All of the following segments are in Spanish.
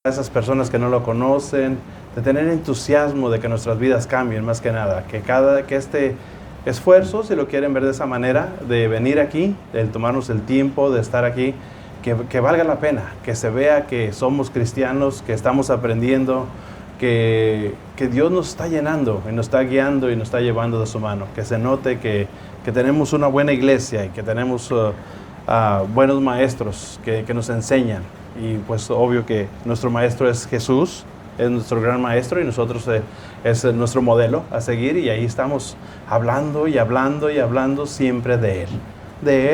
a esas personas que no lo conocen, de tener entusiasmo de que nuestras vidas cambien más que nada, que este esfuerzo, si lo quieren ver de esa manera, de venir aquí, de tomarnos el tiempo de estar aquí, que valga la pena, que se vea que somos cristianos, que estamos aprendiendo, que Dios nos está llenando y nos está guiando y nos está llevando de su mano, que se note que tenemos una buena iglesia y que tenemos buenos maestros que nos enseñan. Y pues obvio que nuestro maestro es Jesús, es nuestro gran maestro y nosotros es nuestro modelo a seguir, y ahí estamos hablando y hablando y hablando siempre de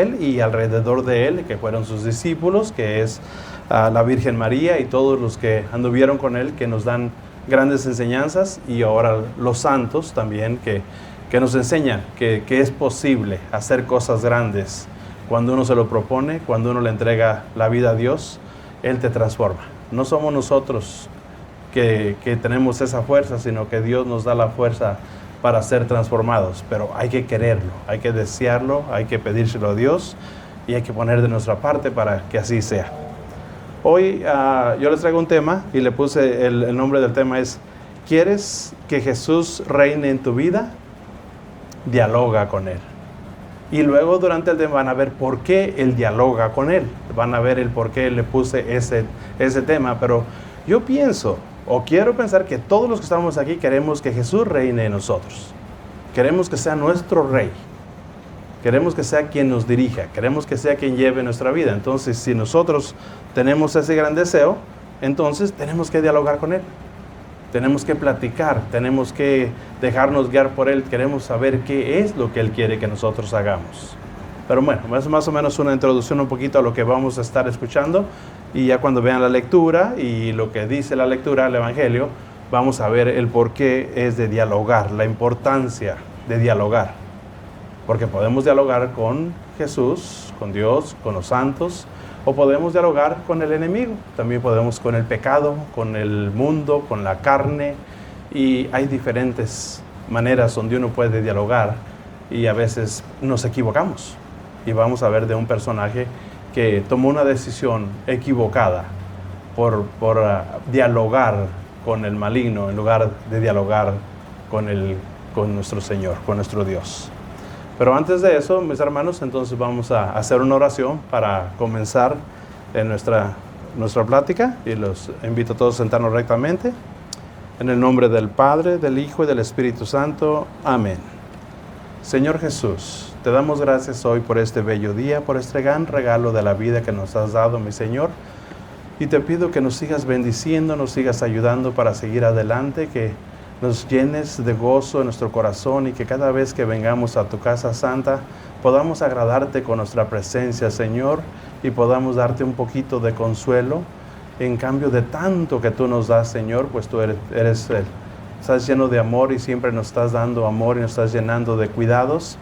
Él y alrededor de Él, que fueron sus discípulos, que es la Virgen María y todos los que anduvieron con Él, que nos dan grandes enseñanzas, y ahora los santos también que nos enseñan que es posible hacer cosas grandes cuando uno se lo propone, cuando uno le entrega la vida a Dios. Él te transforma. No somos nosotros que tenemos esa fuerza, sino que Dios nos da la fuerza para ser transformados. Pero hay que quererlo, hay que desearlo, hay que pedírselo a Dios y hay que poner de nuestra parte para que así sea. Hoy yo les traigo un tema y le puse el nombre del tema es: ¿quieres que Jesús reine en tu vida? Dialoga con Él. Y luego durante el tema van a ver por qué Él dialoga con Él. Van a ver el por qué le puse ese tema. Pero yo pienso, o quiero pensar, que todos los que estamos aquí queremos que Jesús reine en nosotros. Queremos que sea nuestro Rey. Queremos que sea quien nos dirija. Queremos que sea quien lleve nuestra vida. Entonces, si nosotros tenemos ese gran deseo, entonces tenemos que dialogar con Él. Tenemos que platicar, tenemos que dejarnos guiar por Él, queremos saber qué es lo que Él quiere que nosotros hagamos. Pero bueno, es más o menos una introducción un poquito a lo que vamos a estar escuchando, y ya cuando vean la lectura y lo que dice la lectura del Evangelio, vamos a ver el por qué es de dialogar, la importancia de dialogar. Porque podemos dialogar con Jesús, con Dios, con los santos, o podemos dialogar con el enemigo, también podemos con el pecado, con el mundo, con la carne, y hay diferentes maneras donde uno puede dialogar, y a veces nos equivocamos. Y vamos a ver de un personaje que tomó una decisión equivocada por dialogar con el maligno en lugar de dialogar con nuestro Señor, con nuestro Dios. Pero antes de eso, mis hermanos, entonces vamos a hacer una oración para comenzar en nuestra plática, y los invito a todos a sentarnos rectamente. En el nombre del Padre, del Hijo y del Espíritu Santo. Amén. Señor Jesús, te damos gracias hoy por este bello día, por este gran regalo de la vida que nos has dado, mi Señor. Y te pido que nos sigas bendiciendo, nos sigas ayudando para seguir adelante, que nos llenes de gozo en nuestro corazón, y que cada vez que vengamos a tu casa santa podamos agradarte con nuestra presencia, Señor, y podamos darte un poquito de consuelo en cambio de tanto que tú nos das, Señor, pues tú estás lleno de amor y siempre nos estás dando amor y nos estás llenando de cuidados.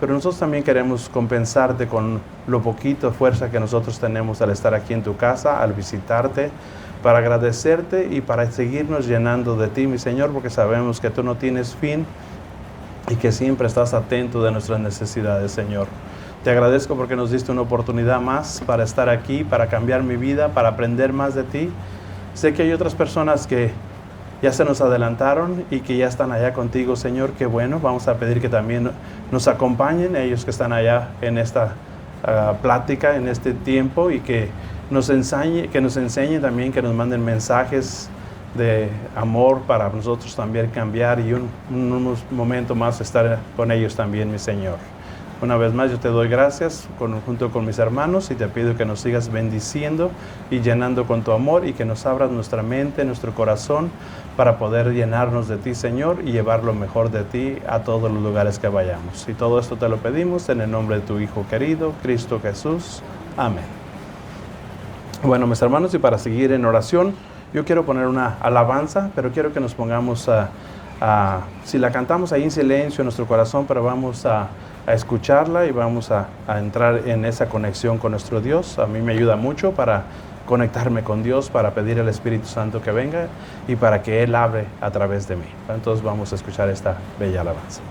Pero nosotros también queremos compensarte con lo poquito de fuerza que nosotros tenemos al estar aquí en tu casa, al visitarte, para agradecerte y para seguirnos llenando de ti, mi Señor, porque sabemos que tú no tienes fin y que siempre estás atento de nuestras necesidades, Señor. Te agradezco porque nos diste una oportunidad más para estar aquí, para cambiar mi vida, para aprender más de ti. Sé que hay otras personas que ya se nos adelantaron y que ya están allá contigo, Señor. Qué bueno, vamos a pedir que también nos acompañen ellos que están allá en esta plática, en este tiempo, y que nos enseñen también, que nos manden mensajes de amor para nosotros también cambiar, y unos momentos más estar con ellos también, mi Señor. Una vez más yo te doy gracias junto con mis hermanos, y te pido que nos sigas bendiciendo y llenando con tu amor, y que nos abras nuestra mente, nuestro corazón, para poder llenarnos de ti, Señor, y llevar lo mejor de ti a todos los lugares que vayamos. Y todo esto te lo pedimos en el nombre de tu Hijo querido, Cristo Jesús. Amén. Bueno, mis hermanos, y para seguir en oración, yo quiero poner una alabanza, pero quiero que nos pongamos si la cantamos ahí en silencio en nuestro corazón, pero vamos a escucharla y vamos a entrar en esa conexión con nuestro Dios. A mí me ayuda mucho para conectarme con Dios, para pedir al Espíritu Santo que venga y para que Él hable a través de mí. Entonces vamos a escuchar esta bella alabanza.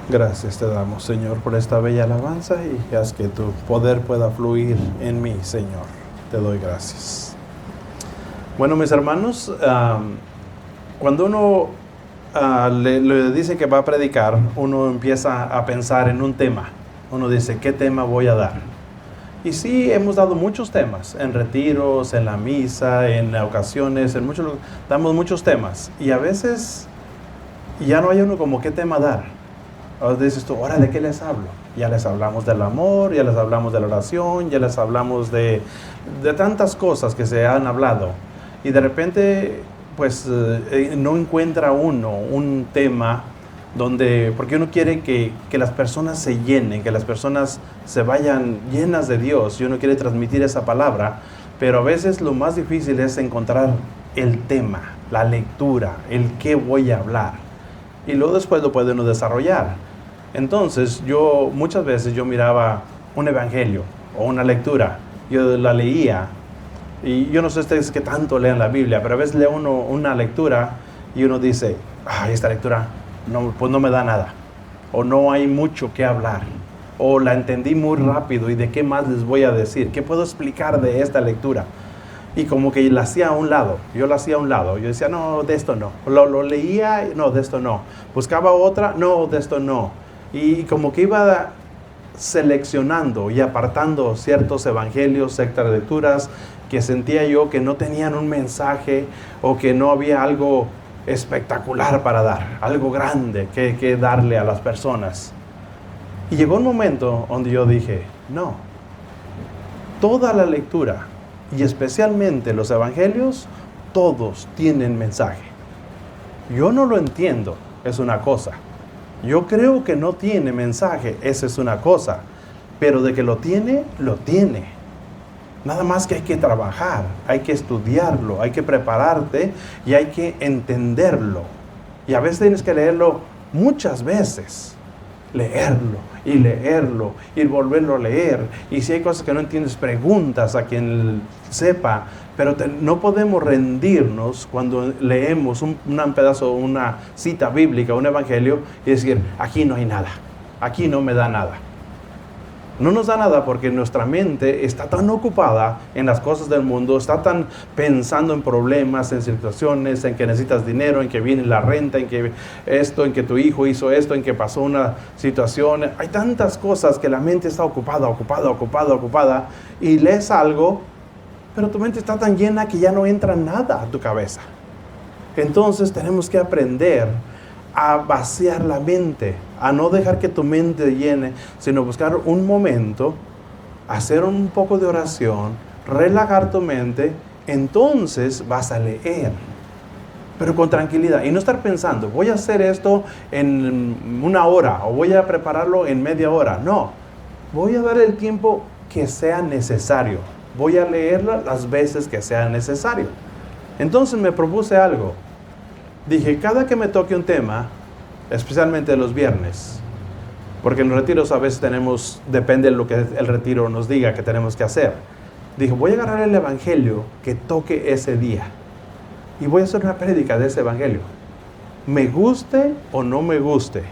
Gracias te damos, Señor, por esta bella alabanza, y haz que tu poder pueda fluir en mí, Señor. te doy gracias. Bueno, mis hermanos, cuando uno le dice que va a predicar, uno empieza a pensar en un tema. Uno dice, ¿qué tema voy a dar? Y sí, hemos dado muchos temas, en retiros, en la misa, en ocasiones, damos muchos temas. Y a veces ya no hay uno como qué tema dar. Ahora dices tú, ¿ahora de qué les hablo? Ya les hablamos del amor, ya les hablamos de la oración, ya les hablamos de tantas cosas que se han hablado. Y de repente, pues, no encuentra uno un tema porque uno quiere que las personas se llenen, que las personas se vayan llenas de Dios, y uno quiere transmitir esa palabra, pero a veces lo más difícil es encontrar el tema, la lectura, el qué voy a hablar, y luego después lo puede uno desarrollar. Entonces muchas veces yo miraba un evangelio o una lectura, yo la leía, y yo no sé ustedes qué tanto lean la Biblia, pero a veces lee uno una lectura y uno dice, esta lectura pues no me da nada, o no hay mucho que hablar, o la entendí muy rápido y de qué más les voy a decir, qué puedo explicar de esta lectura. Y como que la hacía a un lado, yo decía, no, de esto no, lo leía, no, de esto no, buscaba otra, no, de esto no, y como que iba seleccionando y apartando ciertos evangelios, ciertas lecturas que sentía yo que no tenían un mensaje, o que no había algo espectacular para dar, algo grande que darle a las personas. Y llegó un momento donde yo dije, no, toda la lectura, y especialmente los evangelios, todos tienen mensaje. Yo no lo entiendo, es una cosa. Yo creo que no tiene mensaje, esa es una cosa. Pero de que lo tiene, lo tiene. Nada más que hay que trabajar, hay que estudiarlo, hay que prepararte y hay que entenderlo. Y a veces tienes que leerlo muchas veces. Leerlo y volverlo a leer. Y si hay cosas que no entiendes, preguntas a quien sepa. Pero no podemos rendirnos cuando leemos un pedazo, una cita bíblica, un evangelio, y decir, aquí no hay nada, aquí no me da nada. No nos da nada porque nuestra mente está tan ocupada en las cosas del mundo, está tan pensando en problemas, en situaciones, en que necesitas dinero, en que viene la renta, en que esto, en que tu hijo hizo esto, en que pasó una situación. Hay tantas cosas que la mente está ocupada, y lees algo, pero tu mente está tan llena que ya no entra nada a tu cabeza. Entonces tenemos que aprender a vaciar la mente, a no dejar que tu mente llene, sino buscar un momento, hacer un poco de oración, relajar tu mente, entonces vas a leer, pero con tranquilidad, y no estar pensando, voy a hacer esto en 1 hora, o voy a prepararlo en media hora. No, voy a dar el tiempo que sea necesario, voy a leerla las veces que sea necesario. Entonces me propuse algo. Dije, cada que me toque un tema, especialmente los viernes, porque en los retiros a veces depende de lo que el retiro nos diga que tenemos que hacer. Dije, voy a agarrar el evangelio que toque ese día y voy a hacer una prédica de ese evangelio. Me guste o no me guste,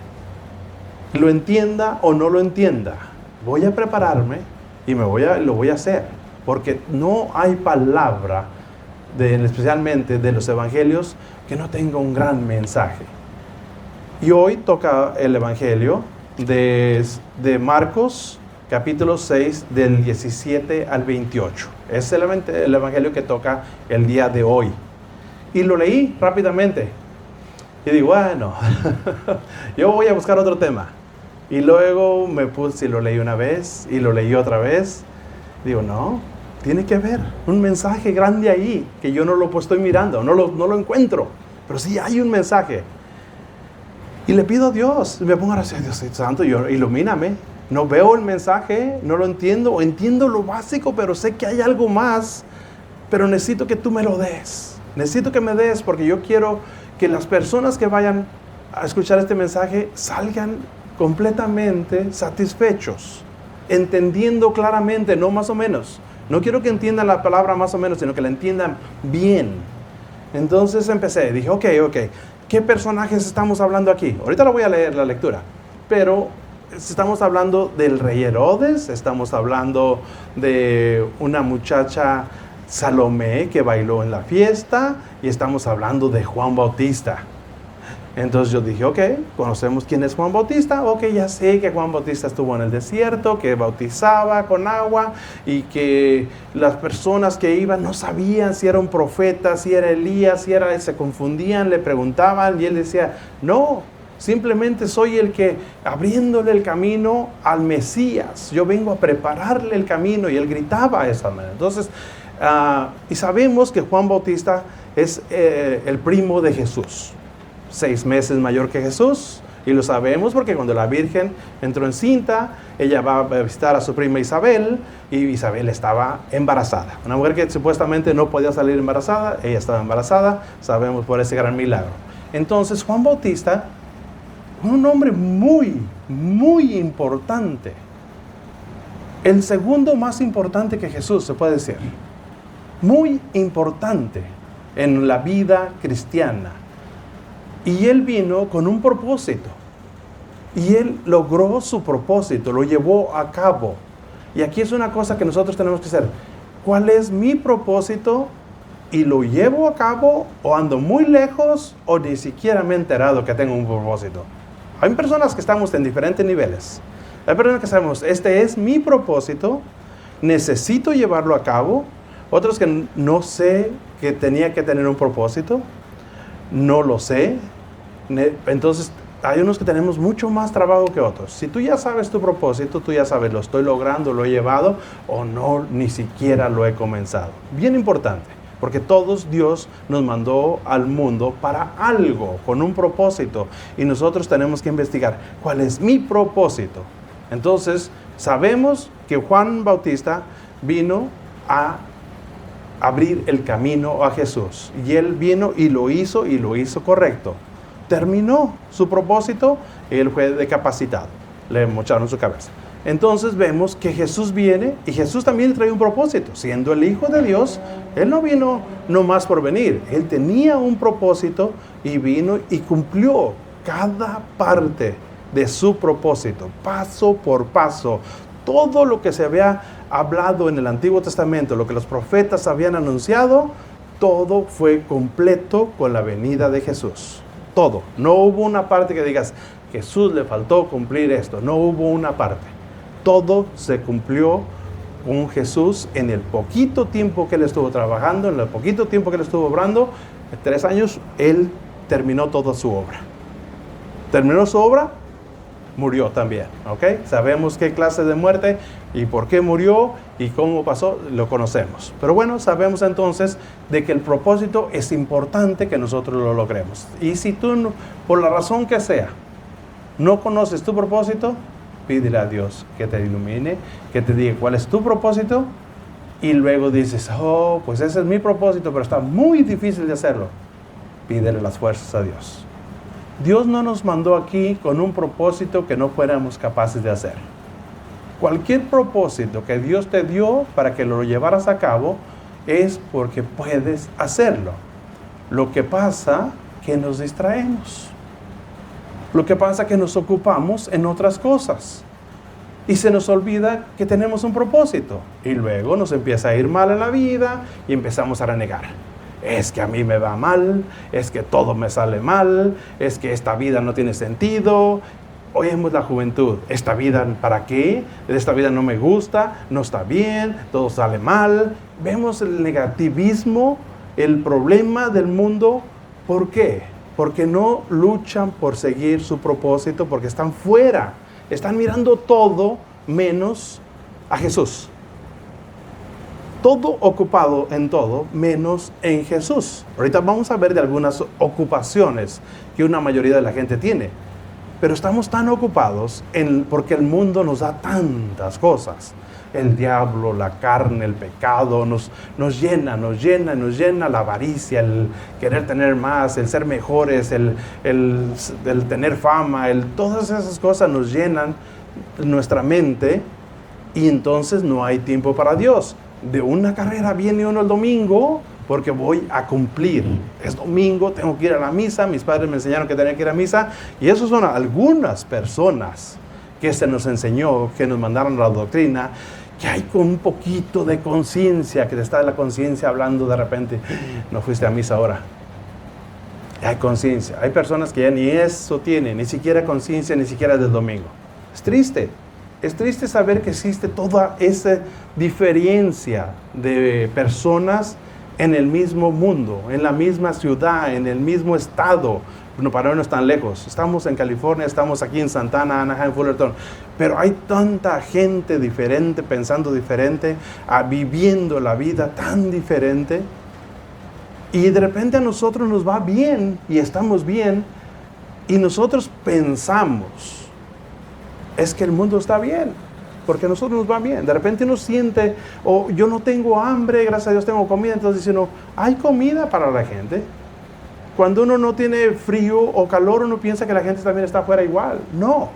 lo entienda o no lo entienda, voy a prepararme y lo voy a hacer, porque no hay palabra, especialmente de los evangelios, que no tenga un gran mensaje. Y hoy toca el evangelio de Marcos, capítulo 6, del 17 al 28. Es el evangelio que toca el día de hoy. Y lo leí rápidamente. Y digo, bueno, yo voy a buscar otro tema. Y luego me puse y lo leí una vez y lo leí otra vez. Digo, no, tiene que haber un mensaje grande ahí que yo no lo estoy mirando, no lo encuentro, pero sí hay un mensaje. Y le pido a Dios, me pongo a decir, Dios Santo, ilumíname. No veo el mensaje, no lo entiendo, o entiendo lo básico, pero sé que hay algo más, pero necesito que tú me lo des. Necesito que me des, porque yo quiero que las personas que vayan a escuchar este mensaje salgan completamente satisfechos, entendiendo claramente, no más o menos. No quiero que entiendan la palabra más o menos, sino que la entiendan bien. Entonces dije, ok, ¿qué personajes estamos hablando aquí? Ahorita lo voy a leer la lectura, pero estamos hablando del rey Herodes, estamos hablando de una muchacha Salomé que bailó en la fiesta y estamos hablando de Juan Bautista. Entonces yo dije, ok, conocemos quién es Juan Bautista, ok, ya sé que Juan Bautista estuvo en el desierto, que bautizaba con agua y que las personas que iban no sabían si era un profeta, si era Elías, se confundían, le preguntaban y él decía, no, simplemente soy el que abriéndole el camino al Mesías, yo vengo a prepararle el camino, y él gritaba de esa manera. Entonces, y sabemos que Juan Bautista es el primo de Jesús. 6 meses mayor que Jesús, y lo sabemos porque cuando la Virgen entró encinta, ella va a visitar a su prima Isabel, y Isabel estaba embarazada. Una mujer que supuestamente no podía salir embarazada, ella estaba embarazada, sabemos por ese gran milagro. Entonces Juan Bautista, un hombre muy, muy importante, el segundo más importante que Jesús, se puede decir, muy importante en la vida cristiana. Y él vino con un propósito. Y él logró su propósito, lo llevó a cabo. Y aquí es una cosa que nosotros tenemos que hacer. ¿Cuál es mi propósito? ¿Y lo llevo a cabo? ¿O ando muy lejos? ¿O ni siquiera me he enterado que tengo un propósito? Hay personas que estamos en diferentes niveles. Hay personas que sabemos, este es mi propósito, necesito llevarlo a cabo. Otros que no sé que tenía que tener un propósito, no lo sé. Entonces hay unos que tenemos mucho más trabajo que otros. Si tú ya sabes tu propósito, tú ya sabes, lo estoy logrando, lo he llevado, o no, ni siquiera lo he comenzado. Bien importante, porque todos Dios nos mandó al mundo para algo, con un propósito, y nosotros tenemos que investigar cuál es mi propósito. Entonces sabemos que Juan Bautista vino a abrir el camino a Jesús, y él vino y lo hizo correcto. Terminó su propósito y él fue decapacitado, le mocharon su cabeza. Entonces vemos que Jesús viene, y Jesús también trae un propósito. Siendo el Hijo de Dios, él no vino nomás por venir, él tenía un propósito y vino y cumplió cada parte de su propósito, paso por paso. Todo lo que se había hablado en el Antiguo Testamento, lo que los profetas habían anunciado, todo fue completo con la venida de Jesús. Todo. No hubo una parte que digas, Jesús le faltó cumplir esto. No hubo una parte. Todo se cumplió con Jesús en el poquito tiempo que él estuvo trabajando, en el poquito tiempo que él estuvo obrando. 3 años, él terminó toda su obra. Terminó su obra, murió también, ¿ok? Sabemos qué clase de muerte y por qué murió y cómo pasó, lo conocemos. Pero bueno, sabemos entonces de que el propósito es importante que nosotros lo logremos. Y si tú, por la razón que sea, no conoces tu propósito, pídele a Dios que te ilumine, que te diga cuál es tu propósito, y luego dices, oh, pues ese es mi propósito, pero está muy difícil de hacerlo. Pídele las fuerzas a Dios. Dios no nos mandó aquí con un propósito que no fuéramos capaces de hacer. Cualquier propósito que Dios te dio para que lo llevaras a cabo es porque puedes hacerlo. Lo que pasa que nos distraemos. Lo que pasa que nos ocupamos en otras cosas. Y se nos olvida que tenemos un propósito. Y luego nos empieza a ir mal en la vida y empezamos a renegar. Es que a mí me va mal, es que todo me sale mal, es que esta vida no tiene sentido. Oímos la juventud, ¿esta vida para qué? Esta vida no me gusta, no está bien, todo sale mal. Vemos el negativismo, el problema del mundo. ¿Por qué? Porque no luchan por seguir su propósito, porque están fuera, están mirando todo menos a Jesús. Todo ocupado en todo, menos en Jesús. Ahorita vamos a ver de algunas ocupaciones que una mayoría de la gente tiene. Pero estamos tan ocupados porque el mundo nos da tantas cosas. El diablo, la carne, el pecado, nos llena la avaricia, el querer tener más, el ser mejores, el tener fama, todas esas cosas nos llenan nuestra mente, y entonces no hay tiempo para Dios. De una carrera viene uno el domingo porque voy a cumplir. Es domingo, tengo que ir a la misa. Mis padres me enseñaron que tenía que ir a misa. Y esos son algunas personas que se nos enseñó, que nos mandaron la doctrina, que hay con un poquito de conciencia, que te está la conciencia hablando de repente, no fuiste a misa ahora. Hay conciencia. Hay personas que ya ni eso tienen, ni siquiera conciencia, ni siquiera del domingo. Es triste. Es triste saber que existe toda esa diferencia de personas en el mismo mundo, en la misma ciudad, en el mismo estado. Bueno, para no están lejos. Estamos en California, estamos aquí en Santana, Anaheim, Fullerton. Pero hay tanta gente diferente, pensando diferente, viviendo la vida tan diferente. Y de repente a nosotros nos va bien y estamos bien. Y nosotros pensamos, es que el mundo está bien, porque a nosotros nos va bien. De repente uno siente, yo no tengo hambre, gracias a Dios tengo comida. Entonces dice uno, hay comida para la gente. Cuando uno no tiene frío o calor, uno piensa que la gente también está afuera igual. No.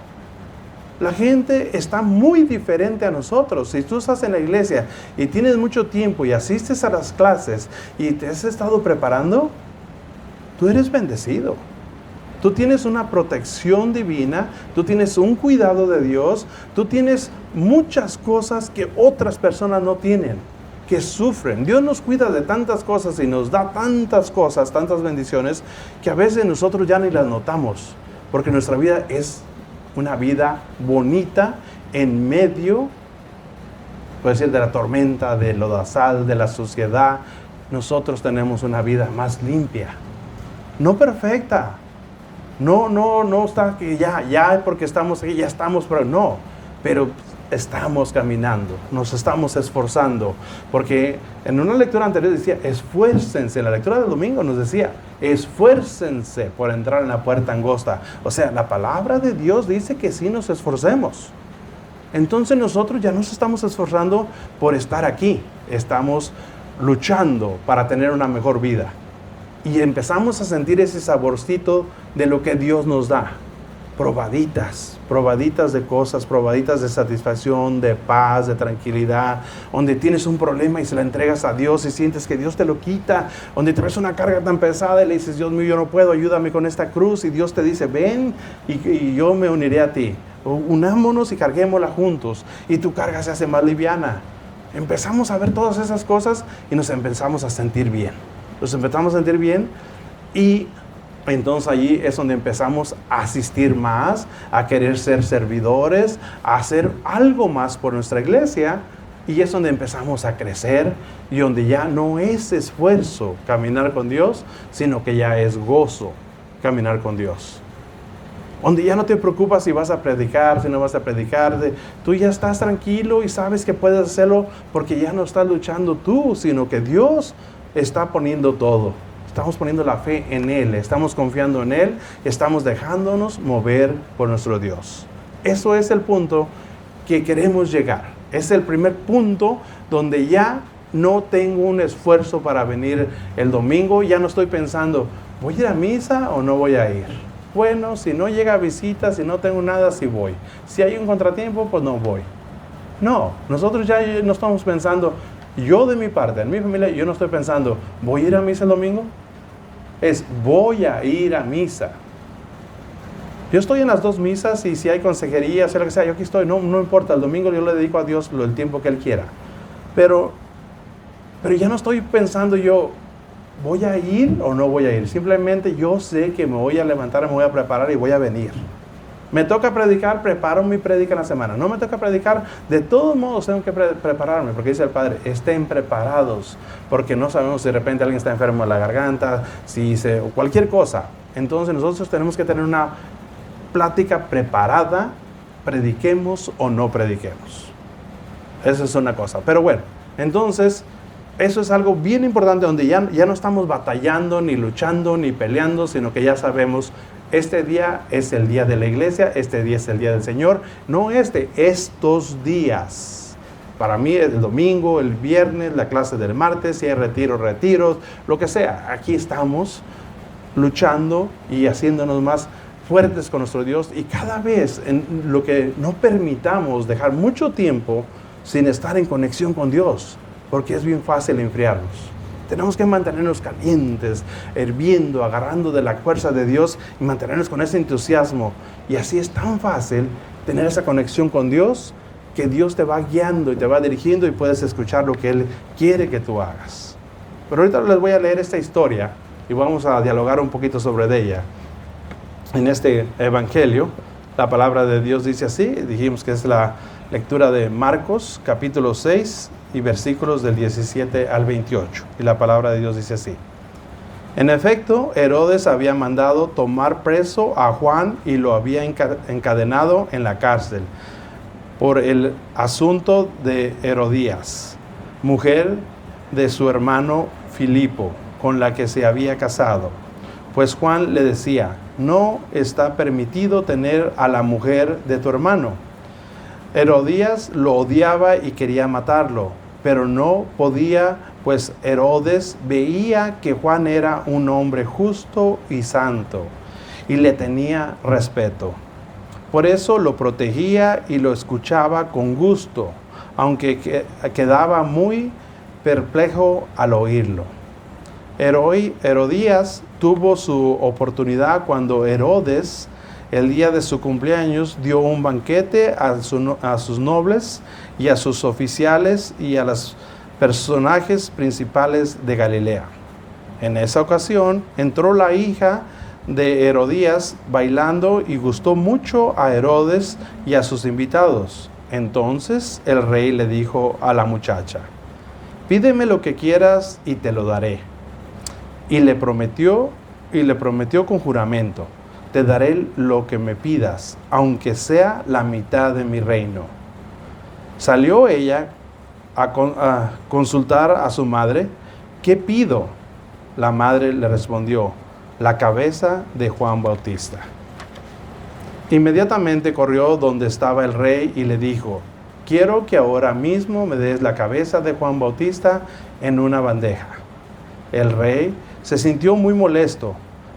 La gente está muy diferente a nosotros. Si tú estás en la iglesia y tienes mucho tiempo y asistes a las clases y te has estado preparando, tú eres bendecido. Tú tienes una protección divina, tú tienes un cuidado de Dios, tú tienes muchas cosas que otras personas no tienen, que sufren. Dios nos cuida de tantas cosas y nos da tantas cosas, tantas bendiciones, que a veces nosotros ya ni las notamos, porque nuestra vida es una vida bonita en medio, puede ser de la tormenta, de lodazal, de la suciedad. Nosotros tenemos una vida más limpia, no perfecta. No está que ya porque estamos aquí, ya estamos, pero estamos caminando, nos estamos esforzando, porque en una lectura anterior decía, esfuércense, en la lectura del domingo nos decía, esfuércense por entrar en la puerta angosta. O sea, la palabra de Dios dice que sí nos esforcemos. Entonces nosotros ya nos estamos esforzando por estar aquí, estamos luchando para tener una mejor vida. Y empezamos a sentir ese saborcito de lo que Dios nos da. Probaditas de cosas, probaditas de satisfacción, de paz, de tranquilidad. Donde tienes un problema y se la entregas a Dios y sientes que Dios te lo quita. Donde te ves una carga tan pesada y le dices, Dios mío, yo no puedo, ayúdame con esta cruz. Y Dios te dice, ven y yo me uniré a ti. Unámonos y carguémosla juntos. Y tu carga se hace más liviana. Empezamos a ver todas esas cosas y nos empezamos a sentir bien. Nos empezamos a sentir bien y entonces allí es donde empezamos a asistir más, a querer ser servidores, a hacer algo más por nuestra iglesia, y es donde empezamos a crecer y donde ya no es esfuerzo caminar con Dios, sino que ya es gozo caminar con Dios. Donde ya no te preocupas si vas a predicar, si no vas a predicar. Tú ya estás tranquilo y sabes que puedes hacerlo porque ya no estás luchando tú, sino que Dios está poniendo todo. Estamos poniendo la fe en Él, estamos confiando en Él, estamos dejándonos mover por nuestro Dios. Eso es el punto que queremos llegar. Es el primer punto donde ya no tengo un esfuerzo para venir el domingo. Ya no estoy pensando, ¿voy a ir a misa o no voy a ir? Bueno, si no llega visita, si no tengo nada, sí voy. Si hay un contratiempo, pues no voy. No, nosotros ya no estamos pensando. Yo de mi parte, en mi familia, yo no estoy pensando, ¿voy a ir a misa el domingo? Es, voy a ir a misa. Yo estoy en las dos misas y si hay consejería, sea lo que sea, yo aquí estoy, no importa, el domingo yo le dedico a Dios el tiempo que Él quiera. Pero ya no estoy pensando yo, ¿voy a ir o no voy a ir? Simplemente yo sé que me voy a levantar, me voy a preparar y voy a venir. Me toca predicar, preparo mi prédica en la semana. No me toca predicar, de todos modos tengo que prepararme, porque dice el Padre, estén preparados, porque no sabemos si de repente alguien está enfermo de la garganta, o cualquier cosa. Entonces nosotros tenemos que tener una plática preparada, prediquemos o no prediquemos. Esa es una cosa. Pero bueno, entonces eso es algo bien importante donde ya no estamos batallando, ni luchando, ni peleando, sino que ya sabemos, este día es el día de la iglesia, este día es el día del Señor, no estos días. Para mí el domingo, el viernes, la clase del martes, si hay retiros, lo que sea. Aquí estamos luchando y haciéndonos más fuertes con nuestro Dios, y cada vez en lo que no permitamos dejar mucho tiempo sin estar en conexión con Dios, porque es bien fácil enfriarnos. Tenemos que mantenernos calientes, hirviendo, agarrando de la fuerza de Dios y mantenernos con ese entusiasmo. Y así es tan fácil tener esa conexión con Dios, que Dios te va guiando y te va dirigiendo y puedes escuchar lo que Él quiere que tú hagas. Pero ahorita les voy a leer esta historia y vamos a dialogar un poquito sobre ella. En este evangelio, la palabra de Dios dice así, dijimos que es la lectura de Marcos, capítulo 6 y versículos del 17 al 28. Y la palabra de Dios dice así. En efecto, Herodes había mandado tomar preso a Juan y lo había encadenado en la cárcel por el asunto de Herodías, mujer de su hermano Filipo, con la que se había casado. Pues Juan le decía, no está permitido tener a la mujer de tu hermano. Herodías lo odiaba y quería matarlo, pero no podía, pues Herodes veía que Juan era un hombre justo y santo, y le tenía respeto. Por eso lo protegía y lo escuchaba con gusto, aunque quedaba muy perplejo al oírlo. Herodías tuvo su oportunidad cuando Herodes, el día de su cumpleaños, dio un banquete a sus nobles y a sus oficiales y a los personajes principales de Galilea. En esa ocasión entró la hija de Herodías bailando y gustó mucho a Herodes y a sus invitados. Entonces el rey le dijo a la muchacha, pídeme lo que quieras y te lo daré. Y le prometió con juramento, te daré lo que me pidas, aunque sea la mitad de mi reino. Salió ella a consultar a su madre, ¿qué pido? La madre le respondió, la cabeza de Juan Bautista. Inmediatamente corrió donde estaba el rey y le dijo, quiero que ahora mismo me des la cabeza de Juan Bautista en una bandeja. El rey se sintió muy molesto,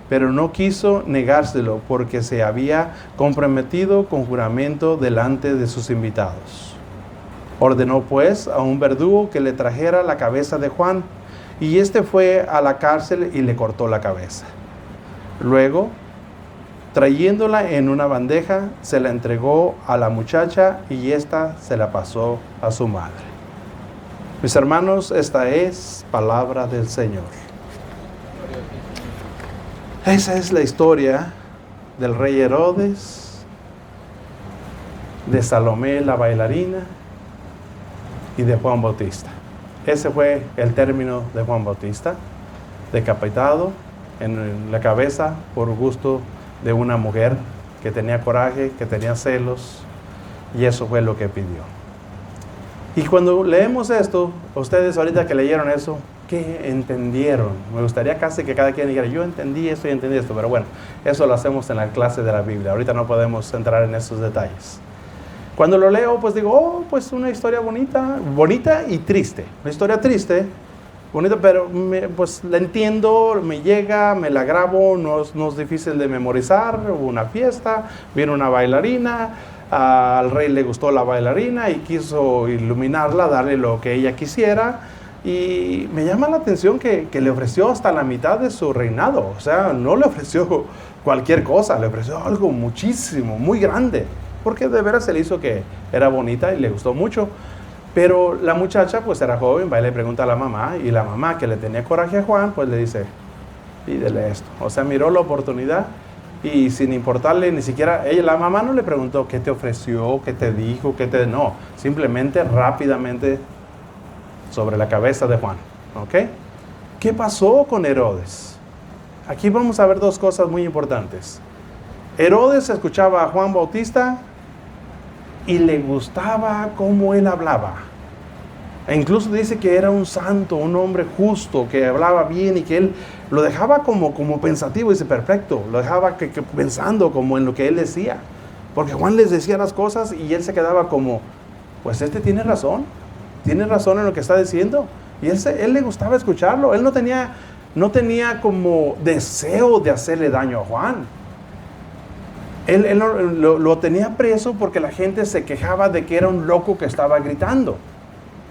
pero no quiso negárselo porque se había comprometido con juramento delante de sus invitados. Ordenó pues a un verdugo que le trajera la cabeza de Juan, y éste fue a la cárcel y le cortó la cabeza. Luego, trayéndola en una bandeja, se la entregó a la muchacha y ésta se la pasó a su madre. Mis hermanos, esta es palabra del Señor. Esa es la historia del rey Herodes, de Salomé la bailarina y de Juan Bautista. Ese fue el término de Juan Bautista, decapitado en la cabeza por gusto de una mujer que tenía coraje, que tenía celos, y eso fue lo que pidió. Y cuando leemos esto, ustedes ahorita que leyeron eso, ¿qué entendieron? Me gustaría casi que cada quien dijera, yo entendí esto y entendí esto, pero bueno, eso lo hacemos en la clase de la Biblia. Ahorita no podemos entrar en esos detalles. Cuando lo leo, pues digo, oh, pues una historia bonita y triste. Una historia triste, bonita, pero pues la entiendo, me llega, me la grabo, no es difícil de memorizar. Hubo una fiesta, vino una bailarina, al rey le gustó la bailarina y quiso iluminarla, darle lo que ella quisiera. Y me llama la atención que le ofreció hasta la mitad de su reinado. O sea, no le ofreció cualquier cosa, le ofreció algo muchísimo, muy grande. Porque de veras se le hizo que era bonita y le gustó mucho. Pero la muchacha pues era joven, va y le pregunta a la mamá. Y la mamá, que le tenía coraje a Juan, pues le dice, pídele esto. O sea, miró la oportunidad y sin importarle ni siquiera, la mamá no le preguntó qué te ofreció, qué te dijo, no. Simplemente rápidamente sobre la cabeza de Juan. ¿Ok? ¿Qué pasó con Herodes? Aquí vamos a ver dos cosas muy importantes. Herodes escuchaba a Juan Bautista y le gustaba cómo él hablaba. E incluso dice que era un santo, un hombre justo, que hablaba bien y que él lo dejaba como pensativo, dice, perfecto. Lo dejaba que pensando como en lo que él decía. Porque Juan les decía las cosas y él se quedaba como, pues tiene razón en lo que está diciendo. Y él le gustaba escucharlo. Él no tenía como deseo de hacerle daño a Juan. Él lo tenía preso porque la gente se quejaba de que era un loco que estaba gritando.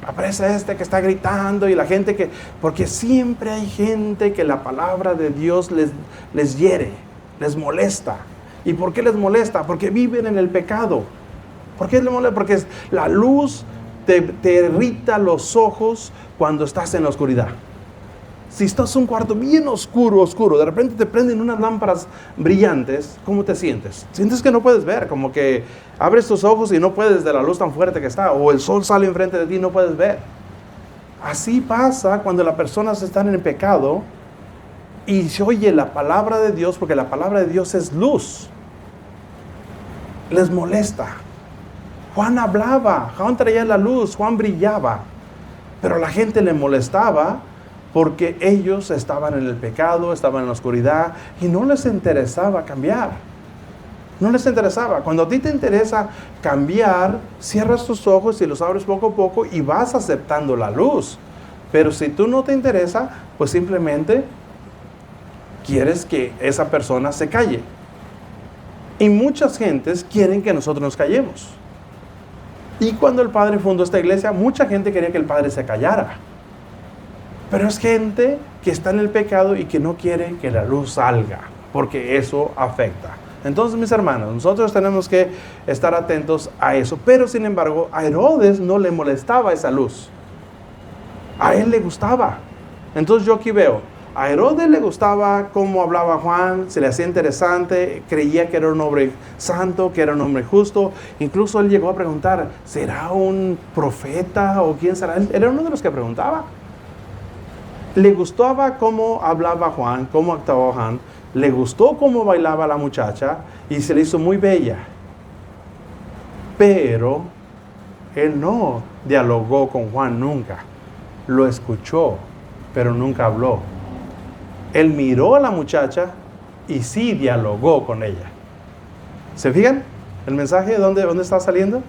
Apresa que está gritando y la gente porque siempre hay gente que la palabra de Dios les hiere, les molesta. ¿Y por qué les molesta? Porque viven en el pecado. ¿Por qué le molesta? Porque la luz te irrita los ojos cuando estás en la oscuridad. Si estás en un cuarto bien oscuro, de repente te prenden unas lámparas brillantes, ¿cómo te sientes? Sientes que no puedes ver, como que abres tus ojos y no puedes de la luz tan fuerte que está, o el sol sale enfrente de ti y no puedes ver. Así pasa cuando las personas están en el pecado y se oye la palabra de Dios, porque la palabra de Dios es luz. Les molesta. Juan hablaba, Juan traía la luz, Juan brillaba, pero a la gente le molestaba porque ellos estaban en el pecado, estaban en la oscuridad y no les interesaba cambiar. No les interesaba. Cuando a ti te interesa cambiar, cierras tus ojos y los abres poco a poco y vas aceptando la luz. Pero si tú no te interesa, pues simplemente quieres que esa persona se calle. Y muchas gentes quieren que nosotros nos callemos. Y cuando el Padre fundó esta iglesia, mucha gente quería que el Padre se callara. Pero es gente que está en el pecado y que no quiere que la luz salga, porque eso afecta. Entonces, mis hermanos, nosotros tenemos que estar atentos a eso. Pero, sin embargo, a Herodes no le molestaba esa luz. A él le gustaba. Entonces, yo aquí veo, a Herodes le gustaba cómo hablaba Juan, se le hacía interesante, creía que era un hombre santo, que era un hombre justo. Incluso él llegó a preguntar, ¿será un profeta o quién será? Él era uno de los que preguntaba. Le gustaba cómo hablaba Juan, cómo actuaba Juan. Le gustó cómo bailaba la muchacha y se le hizo muy bella. Pero él no dialogó con Juan nunca. Lo escuchó, pero nunca habló. Él miró a la muchacha y sí dialogó con ella. ¿Se fijan el mensaje? ¿Dónde está saliendo?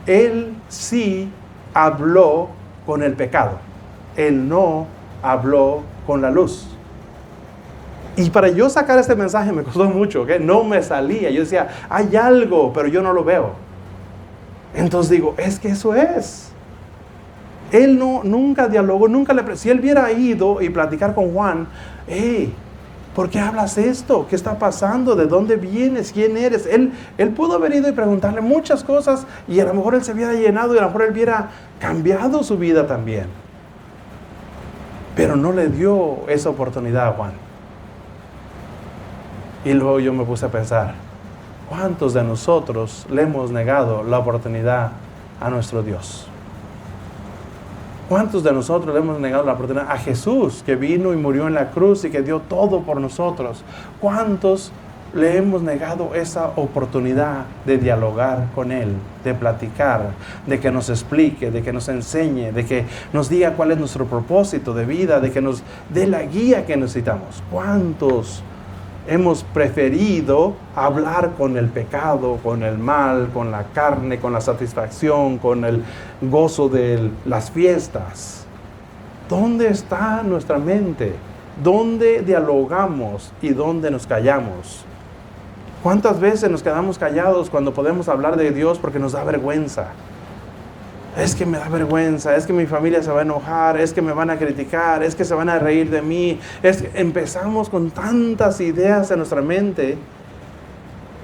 Él sí habló con el pecado. Él no habló con la luz. Y para yo sacar este mensaje me costó mucho, ¿ok? No me salía. Yo decía, hay algo, pero yo no lo veo. Entonces digo, es que eso es. Él nunca dialogó, si él hubiera ido y platicar con Juan, hey, ¿por qué hablas esto? ¿Qué está pasando? ¿De dónde vienes? ¿Quién eres? Él pudo haber ido y preguntarle muchas cosas y a lo mejor él se hubiera llenado y a lo mejor él hubiera cambiado su vida también. Pero no le dio esa oportunidad a Juan. Y luego yo me puse a pensar, ¿cuántos de nosotros le hemos negado la oportunidad a nuestro Dios? ¿Cuántos de nosotros le hemos negado la oportunidad a Jesús, que vino y murió en la cruz y que dio todo por nosotros? ¿Cuántos le hemos negado esa oportunidad de dialogar con Él, de platicar, de que nos explique, de que nos enseñe, de que nos diga cuál es nuestro propósito de vida, de que nos dé la guía que necesitamos? ¿Cuántos hemos preferido hablar con el pecado, con el mal, con la carne, con la satisfacción, con el gozo de las fiestas? ¿Dónde está nuestra mente? ¿Dónde dialogamos y dónde nos callamos? ¿Cuántas veces nos quedamos callados cuando podemos hablar de Dios porque nos da vergüenza? Es que me da vergüenza, es que mi familia se va a enojar, es que me van a criticar, es que se van a reír de mí. Empezamos con tantas ideas en nuestra mente.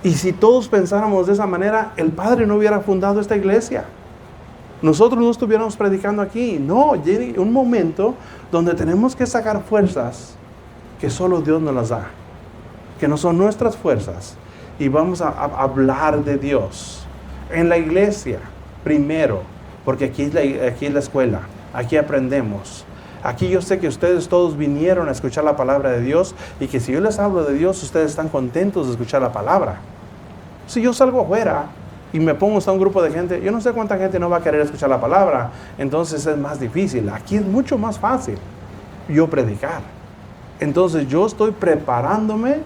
Y si todos pensáramos de esa manera, el Padre no hubiera fundado esta iglesia. Nosotros no estuviéramos predicando aquí. No, llega un momento donde tenemos que sacar fuerzas que solo Dios nos las da, que no son nuestras fuerzas. Y vamos a hablar de Dios en la iglesia primero. Porque aquí es la escuela, aquí aprendemos. Aquí yo sé que ustedes todos vinieron a escuchar la palabra de Dios y que si yo les hablo de Dios, ustedes están contentos de escuchar la palabra. Si yo salgo afuera y me pongo a un grupo de gente, yo no sé cuánta gente no va a querer escuchar la palabra, entonces es más difícil. Aquí es mucho más fácil yo predicar. Entonces yo estoy preparándome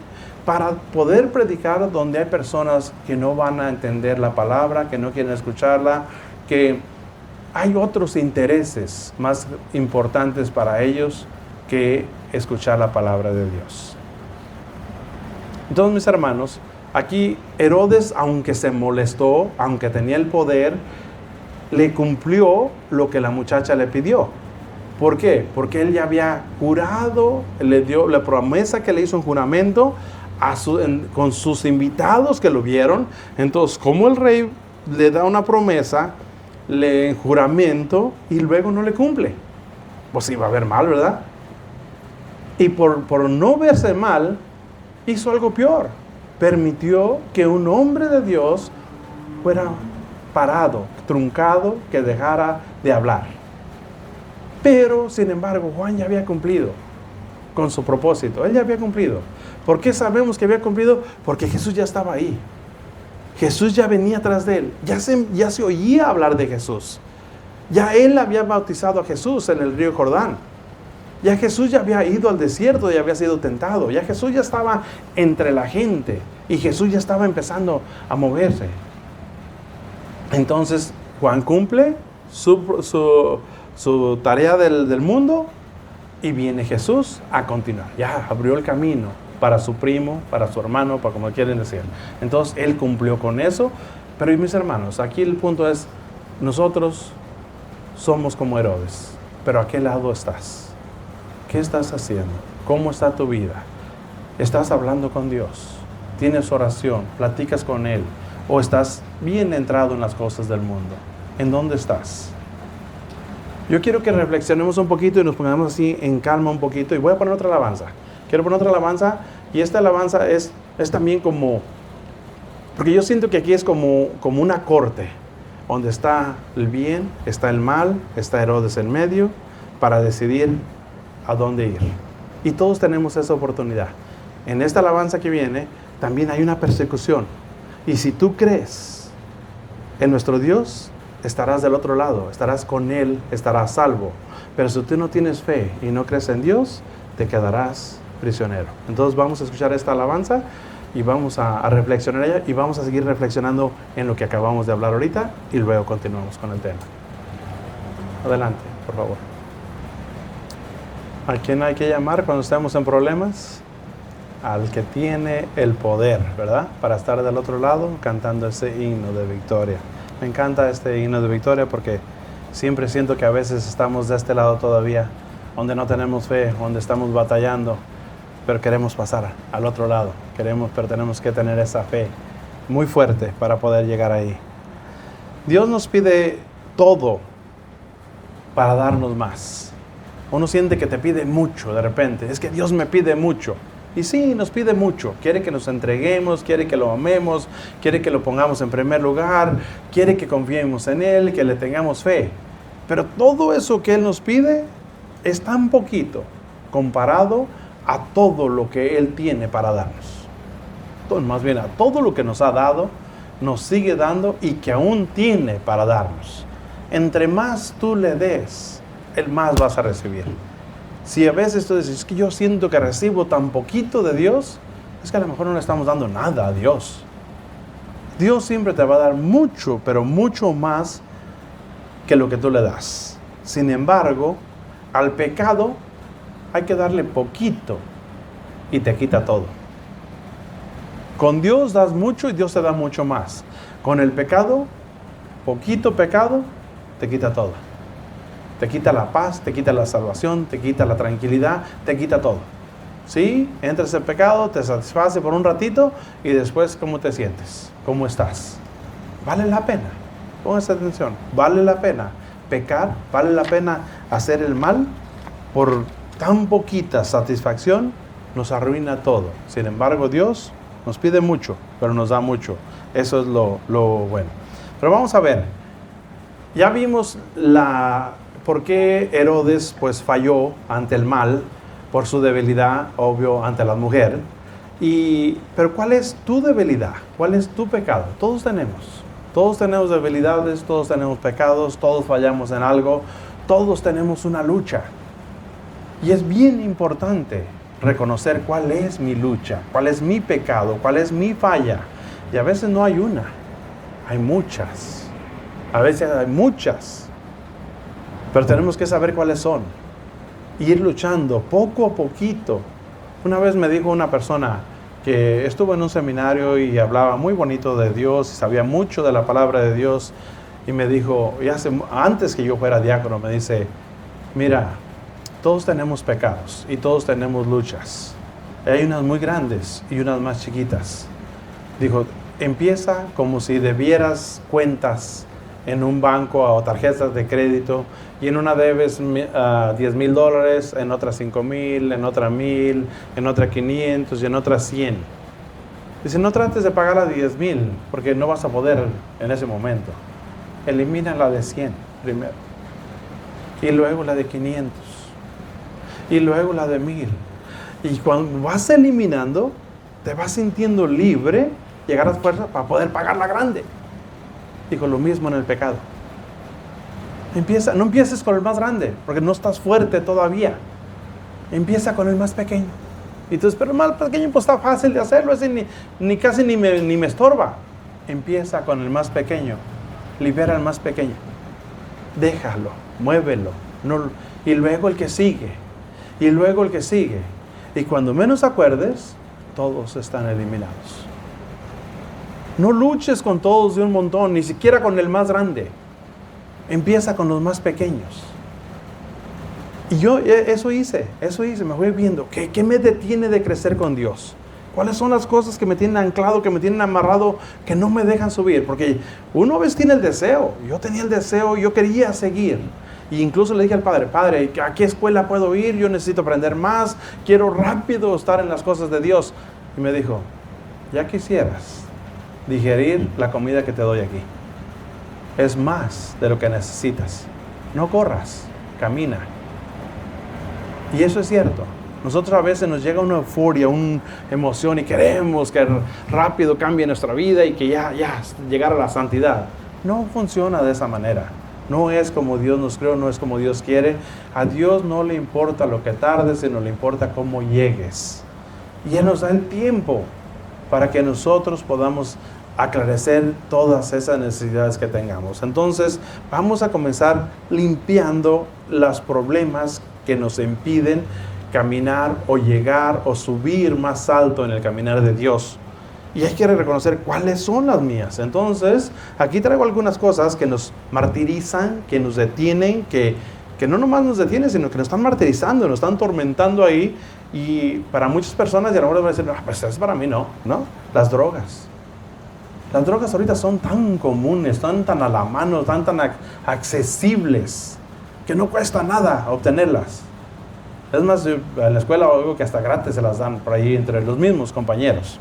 para poder predicar donde hay personas que no van a entender la palabra, que no quieren escucharla, que hay otros intereses más importantes para ellos que escuchar la palabra de Dios. Entonces, mis hermanos, aquí Herodes, aunque se molestó, aunque tenía el poder, le cumplió lo que la muchacha le pidió. ¿Por qué? Porque él ya había jurado, le dio la promesa que le hizo en juramento con sus invitados que lo vieron. Entonces, como el rey le da una promesa, le juramento y luego no le cumple. Pues iba a ver mal, ¿verdad? Y por no verse mal, hizo algo peor. Permitió que un hombre de Dios fuera parado, truncado, que dejara de hablar. Pero, sin embargo, Juan ya había cumplido con su propósito. Él ya había cumplido. ¿Por qué sabemos que había cumplido? Porque Jesús ya estaba ahí. Jesús ya venía atrás de él. Ya se oía hablar de Jesús. Ya él había bautizado a Jesús en el río Jordán. Ya Jesús ya había ido al desierto y había sido tentado. Ya Jesús ya estaba entre la gente. Y Jesús ya estaba empezando a moverse. Entonces, Juan cumple su tarea del mundo. Y viene Jesús a continuar. Ya abrió el camino para su primo, para su hermano, para como quieren decir. Entonces, él cumplió con eso. Pero mis hermanos, aquí el punto es, nosotros somos como Herodes. Pero ¿a qué lado estás? ¿Qué estás haciendo? ¿Cómo está tu vida? ¿Estás hablando con Dios? ¿Tienes oración? ¿Platicas con Él? ¿O estás bien entrado en las cosas del mundo? ¿En dónde estás? Yo quiero que reflexionemos un poquito y nos pongamos así en calma un poquito. Y voy a poner otra alabanza. Quiero poner otra alabanza. Y esta alabanza es también como... Porque yo siento que aquí es como una corte. Donde está el bien, está el mal, está Herodes en medio. Para decidir a dónde ir. Y todos tenemos esa oportunidad. En esta alabanza que viene, también hay una persecución. Y si tú crees en nuestro Dios, estarás del otro lado, estarás con Él, estarás salvo. Pero si tú no tienes fe y no crees en Dios, te quedarás prisionero. Entonces vamos a escuchar esta alabanza y vamos a reflexionar ella y vamos a seguir reflexionando en lo que acabamos de hablar ahorita y luego continuamos con el tema. Adelante, por favor. ¿A quién hay que llamar cuando estemos en problemas? Al que tiene el poder, ¿verdad? Para estar del otro lado cantando ese himno de victoria. Me encanta este himno de victoria porque siempre siento que a veces estamos de este lado todavía, donde no tenemos fe, donde estamos batallando, pero queremos pasar al otro lado. Pero tenemos que tener esa fe muy fuerte para poder llegar ahí. Dios nos pide todo para darnos más. Uno siente que te pide mucho de repente. Es que Dios me pide mucho. Y sí, nos pide mucho. Quiere que nos entreguemos, quiere que lo amemos, quiere que lo pongamos en primer lugar, quiere que confiemos en Él, que le tengamos fe. Pero todo eso que Él nos pide es tan poquito comparado a todo lo que Él tiene para darnos. Más bien a todo lo que nos ha dado, nos sigue dando y que aún tiene para darnos. Entre más tú le des, el más vas a recibir. Si a veces tú dices, es que yo siento que recibo tan poquito de Dios, es que a lo mejor no le estamos dando nada a Dios. Dios siempre te va a dar mucho, pero mucho más que lo que tú le das. Sin embargo, al pecado hay que darle poquito y te quita todo. Con Dios das mucho y Dios te da mucho más. Con el pecado, poquito pecado, te quita todo. Te quita la paz, te quita la salvación, te quita la tranquilidad, te quita todo. ¿Sí? Entras en pecado, te satisface por un ratito y después, ¿cómo te sientes? ¿Cómo estás? ¿Vale la pena? Póngase atención. ¿Vale la pena pecar? ¿Vale la pena hacer el mal? Por tan poquita satisfacción nos arruina todo. Sin embargo, Dios nos pide mucho, pero nos da mucho. Eso es lo bueno. Pero vamos a ver. Ya vimos por qué Herodes pues falló ante el mal, por su debilidad, obvio, ante la mujer. Pero ¿cuál es tu debilidad? ¿Cuál es tu pecado? Todos tenemos debilidades, todos tenemos pecados, todos fallamos en algo, todos tenemos una lucha. Y es bien importante reconocer cuál es mi lucha, cuál es mi pecado, cuál es mi falla. Y a veces no hay una, hay muchas. A veces hay muchas. Pero tenemos que saber cuáles son. Ir luchando poco a poquito. Una vez me dijo una persona que estuvo en un seminario y hablaba muy bonito de Dios y sabía mucho de la palabra de Dios. Y me dijo, antes que yo fuera diácono, me dice, mira, todos tenemos pecados y todos tenemos luchas. Hay unas muy grandes y unas más chiquitas. Dijo, empieza como si debieras cuentas en un banco o tarjetas de crédito, y en una debes $10,000, en otra 5,000, en otra 1,000, en otra 500 y en otra 100. Dice, no trates de pagar la de 10,000 porque no vas a poder en ese momento. Elimina la de 100 primero, y luego la de 500, y luego la de 1,000. Y cuando vas eliminando, te vas sintiendo libre, llegarás fuerza para poder pagar la grande. Dijo, lo mismo en el pecado. No empieces con el más grande, porque no estás fuerte todavía. Empieza con el más pequeño. Y entonces, pero el más pequeño pues está fácil de hacerlo, ese casi ni me estorba. Empieza con el más pequeño. Libera al más pequeño. Déjalo, muévelo. Y luego el que sigue. Y luego el que sigue. Y cuando menos acuerdes, todos están eliminados. No luches con todos de un montón, ni siquiera con el más grande. Empieza con los más pequeños. Y yo eso hice, me voy viendo. ¿Qué me detiene de crecer con Dios? ¿Cuáles son las cosas que me tienen anclado, que me tienen amarrado, que no me dejan subir? Porque uno a veces tiene el deseo. Yo tenía el deseo, yo quería seguir. Y incluso le dije al Padre, ¿a qué escuela puedo ir? Yo necesito aprender más, quiero rápido estar en las cosas de Dios. Y me dijo, ya quisieras digerir la comida que te doy aquí. Es más de lo que necesitas. No corras, camina. Y eso es cierto. Nosotros a veces nos llega una euforia, una emoción y queremos que rápido cambie nuestra vida y que ya llegar a la santidad. No funciona de esa manera. No es como Dios nos creó, no es como Dios quiere. A Dios no le importa lo que tardes, sino le importa cómo llegues. Y Él nos da el tiempo para que nosotros podamos aclarecer todas esas necesidades que tengamos. Entonces, vamos a comenzar limpiando los problemas que nos impiden caminar o llegar o subir más alto en el caminar de Dios. Y hay que reconocer cuáles son las mías. Entonces, aquí traigo algunas cosas que nos martirizan, que nos detienen, que no nomás nos detienen, sino que nos están martirizando, nos están tormentando ahí. Y para muchas personas, y a lo mejor van a decir, pues es para mí, no. Las drogas. Las drogas ahorita son tan comunes, están tan a la mano, tan accesibles, que no cuesta nada obtenerlas. Es más, en la escuela oigo que hasta gratis se las dan por ahí entre los mismos compañeros.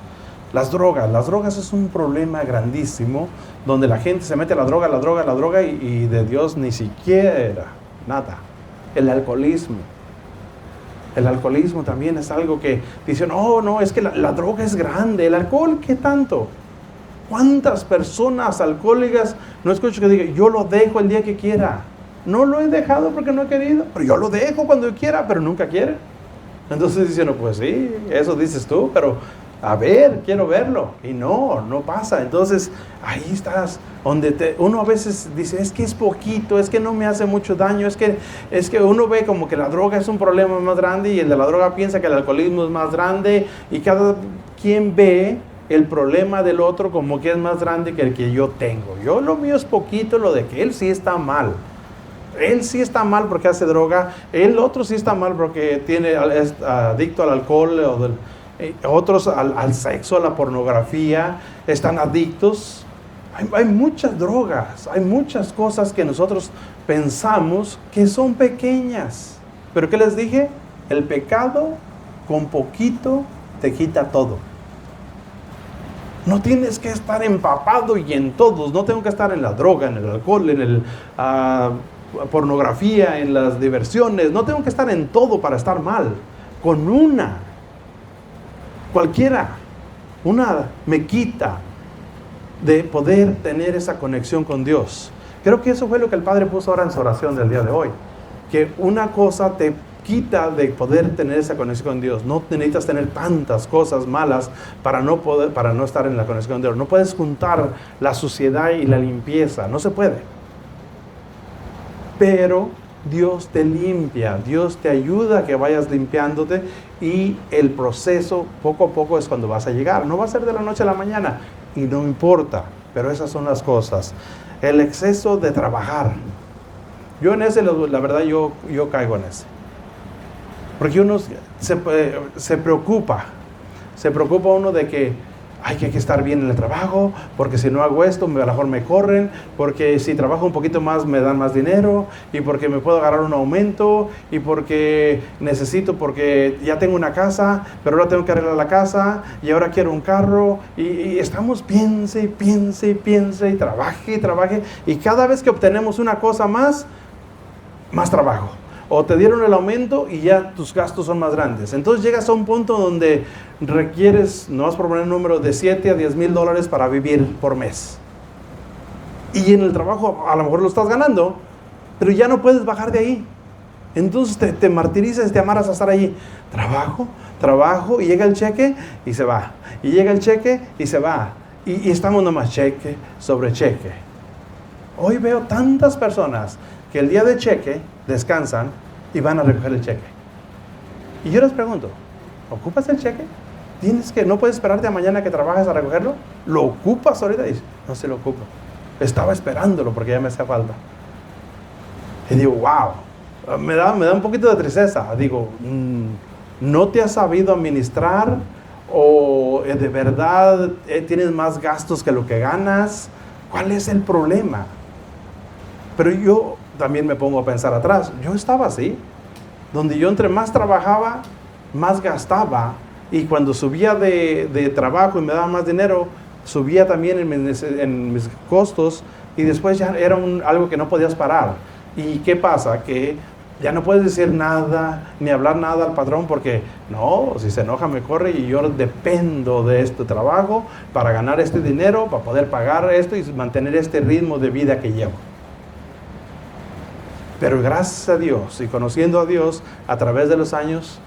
Las drogas es un problema grandísimo, donde la gente se mete a la droga y de Dios ni siquiera nada. El alcoholismo también es algo que dicen, no, es que la droga es grande, el alcohol, ¿qué tanto? ¿Cuántas personas alcohólicas no escucho que digan, yo lo dejo el día que quiera? No lo he dejado porque no he querido, pero yo lo dejo cuando yo quiera, pero nunca quiere. Entonces dicen, pues sí, eso dices tú, pero a ver, quiero verlo. Y no pasa. Entonces ahí estás, donde uno a veces dice, es que es poquito, es que no me hace mucho daño, es que uno ve como que la droga es un problema más grande y el de la droga piensa que el alcoholismo es más grande, y cada quien ve el problema del otro como que es más grande que el que yo tengo. Yo lo mío es poquito, lo de que él sí está mal. Él sí está mal porque hace droga, el otro sí está mal porque es adicto al alcohol, otros al sexo, a la pornografía, están adictos. Hay muchas drogas, hay muchas cosas que nosotros pensamos que son pequeñas. Pero ¿qué les dije? El pecado con poquito te quita todo. No tienes que estar empapado y en todos. No tengo que estar en la droga, en el alcohol, en la pornografía, en las diversiones. No tengo que estar en todo para estar mal. Con cualquiera me quita de poder tener esa conexión con Dios. Creo que eso fue lo que el Padre puso ahora en su oración del día de hoy. Que una cosa te quita de poder tener esa conexión con Dios. No necesitas tener tantas cosas malas para no estar en la conexión con Dios. No puedes juntar la suciedad y la limpieza. No se puede. Pero Dios te limpia, Dios te ayuda a que vayas limpiándote, y el proceso poco a poco es cuando vas a llegar. No va a ser de la noche a la mañana y no importa, pero esas son las cosas. El exceso de trabajar. Yo en ese, la verdad, yo caigo en ese. Porque uno se preocupa uno de que, hay que estar bien en el trabajo, porque si no hago esto, a lo mejor me corren, porque si trabajo un poquito más me dan más dinero, y porque me puedo agarrar un aumento, y porque porque ya tengo una casa, pero ahora tengo que arreglar la casa, y ahora quiero un carro, y estamos piense, y trabaje, y cada vez que obtenemos una cosa más trabajo. O te dieron el aumento y ya tus gastos son más grandes. Entonces llegas a un punto donde requieres, no vas a proponer un número de $7,000 a $10,000 para vivir por mes. Y en el trabajo a lo mejor lo estás ganando, pero ya no puedes bajar de ahí. Entonces te martirizas, te amarras a estar allí. Trabajo, y llega el cheque y se va. Y llega el cheque y se va. Y estamos nomás cheque sobre cheque. Hoy veo tantas personas que el día de cheque descansan y van a recoger el cheque. Y yo les pregunto, ¿ocupas el cheque? ¿No puedes esperarte a mañana que trabajes a recogerlo? ¿Lo ocupas ahorita? Y dice, no se lo ocupo. Estaba esperándolo porque ya me hacía falta. Y digo, wow, me da un poquito de tristeza. Digo, ¿no te has sabido administrar? ¿O de verdad tienes más gastos que lo que ganas? ¿Cuál es el problema? Pero yo también me pongo a pensar atrás. Yo estaba así, donde yo entre más trabajaba, más gastaba. Y cuando subía de trabajo y me daba más dinero, subía también en mis costos. Y después ya era algo que no podías parar. ¿Y qué pasa? Que ya no puedes decir nada, ni hablar nada al patrón, porque no, si se enoja me corre y yo dependo de este trabajo para ganar este dinero, para poder pagar esto y mantener este ritmo de vida que llevo. Pero gracias a Dios y conociendo a Dios a través de los años,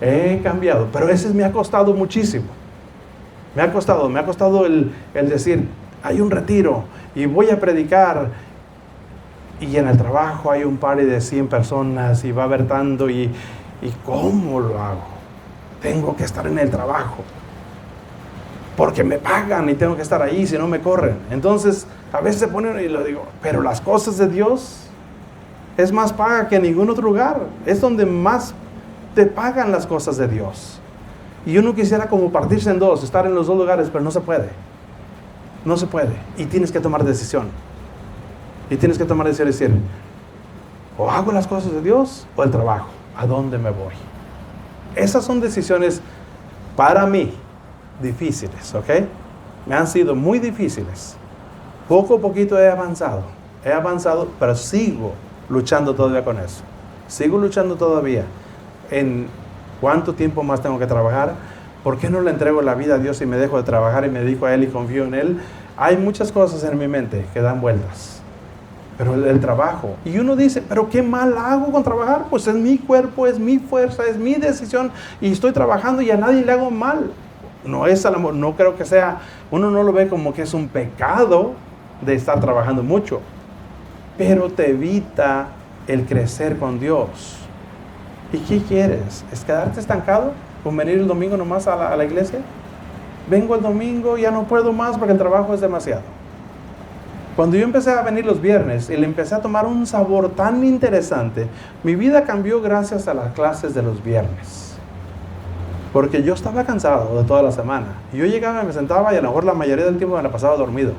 he cambiado. Pero ese me ha costado muchísimo. Me ha costado el decir, hay un retiro y voy a predicar. Y en el trabajo hay un party de 100 personas y va a haber tanto. ¿Y cómo lo hago? Tengo que estar en el trabajo. Porque me pagan y tengo que estar ahí, si no me corren. Entonces, a veces se ponen y lo digo, pero las cosas de Dios es más paga que en ningún otro lugar. Es donde más te pagan las cosas de Dios. Y uno quisiera como partirse en dos, estar en los dos lugares, pero no se puede. No se puede. Y tienes que tomar decisión. Y tienes que tomar decisión y decir, o hago las cosas de Dios o el trabajo. ¿A dónde me voy? Esas son decisiones para mí difíciles, ¿ok? Me han sido muy difíciles. Poco a poquito he avanzado, pero sigo luchando todavía con eso. Sigo luchando todavía en cuánto tiempo más tengo que trabajar. ¿Por qué no le entrego la vida a Dios y me dejo de trabajar y me dedico a Él y confío en Él? Hay muchas cosas en mi mente que dan vueltas. Pero el trabajo. Y uno dice, ¿pero qué mal hago con trabajar? Pues es mi cuerpo, es mi fuerza, es mi decisión. Y estoy trabajando y a nadie le hago mal. No creo que sea, uno no lo ve como que es un pecado de estar trabajando mucho. Pero te evita el crecer con Dios. ¿Y qué quieres? ¿Es quedarte estancado con venir el domingo nomás a la iglesia? Vengo el domingo, ya no puedo más porque el trabajo es demasiado. Cuando yo empecé a venir los viernes y le empecé a tomar un sabor tan interesante, mi vida cambió gracias a las clases de los viernes. Porque yo estaba cansado de toda la semana. Y yo llegaba y me sentaba y a lo mejor la mayoría del tiempo me la pasaba dormido.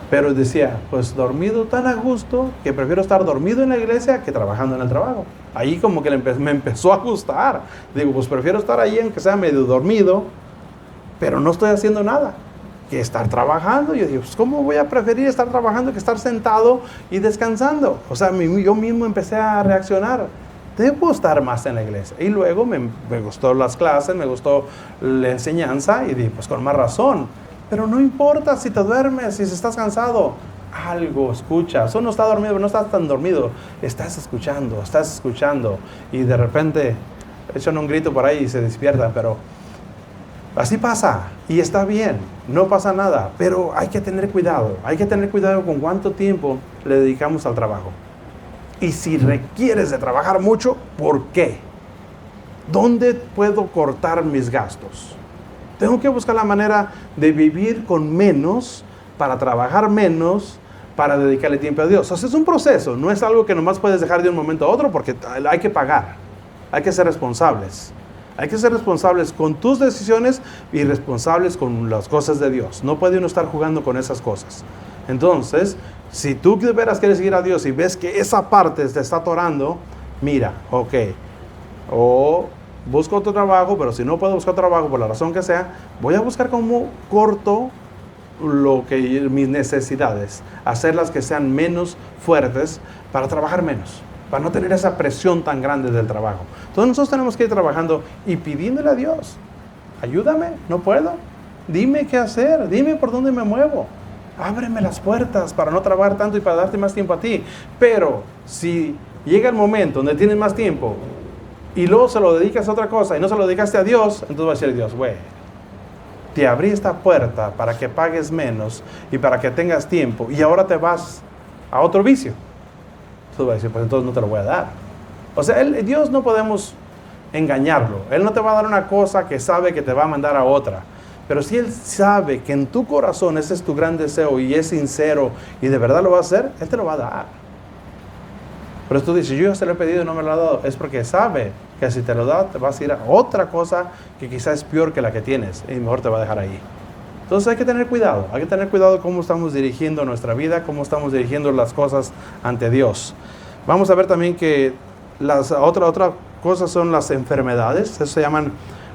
Pero decía, pues dormido tan a gusto que prefiero estar dormido en la iglesia que trabajando en el trabajo. Ahí como que me empezó a gustar. Digo, pues prefiero estar ahí aunque sea medio dormido, pero no estoy haciendo nada, que estar trabajando. Yo digo, pues ¿cómo voy a preferir estar trabajando que estar sentado y descansando? O sea, yo mismo empecé a reaccionar. Debo estar más en la iglesia. Y luego me gustó las clases, me gustó la enseñanza y dije, pues con más razón. Pero no importa si te duermes, si estás cansado, algo escuchas. O no estás dormido, pero no estás tan dormido. Estás escuchando. Y de repente echan un grito por ahí y se despiertan, pero así pasa. Y está bien, no pasa nada. Pero hay que tener cuidado. Hay que tener cuidado con cuánto tiempo le dedicamos al trabajo. Y si requieres de trabajar mucho, ¿por qué? ¿Dónde puedo cortar mis gastos? Tengo que buscar la manera de vivir con menos, para trabajar menos, para dedicarle tiempo a Dios. O sea, es un proceso, no es algo que nomás puedes dejar de un momento a otro porque hay que pagar, hay que ser responsables. Hay que ser responsables con tus decisiones y responsables con las cosas de Dios. No puede uno estar jugando con esas cosas. Entonces, si tú de veras quieres seguir a Dios y ves que esa parte te está atorando, mira, ok, o busco otro trabajo, pero si no puedo buscar trabajo por la razón que sea, voy a buscar cómo corto mis necesidades, hacerlas que sean menos fuertes para trabajar menos, para no tener esa presión tan grande del trabajo. Entonces nosotros tenemos que ir trabajando y pidiéndole a Dios, ayúdame, no puedo, dime qué hacer, dime por dónde me muevo, ábreme las puertas para no trabajar tanto y para darte más tiempo a ti. Pero si llega el momento donde tienes más tiempo y luego se lo dedicas a otra cosa y no se lo dedicaste a Dios, entonces va a decir Dios, güey, te abrí esta puerta para que pagues menos y para que tengas tiempo y ahora te vas a otro vicio. Entonces va a decir, pues entonces no te lo voy a dar. O sea, Dios no podemos engañarlo. Él no te va a dar una cosa que sabe que te va a mandar a otra. Pero si Él sabe que en tu corazón ese es tu gran deseo y es sincero y de verdad lo va a hacer, Él te lo va a dar. Pero tú dices, yo ya se lo he pedido y no me lo ha dado. Es porque sabe que si te lo da, te vas a ir a otra cosa que quizás es peor que la que tienes y mejor te va a dejar ahí. Entonces hay que tener cuidado cómo estamos dirigiendo nuestra vida, cómo estamos dirigiendo las cosas ante Dios. Vamos a ver también que otra cosa son las enfermedades. Eso se llaman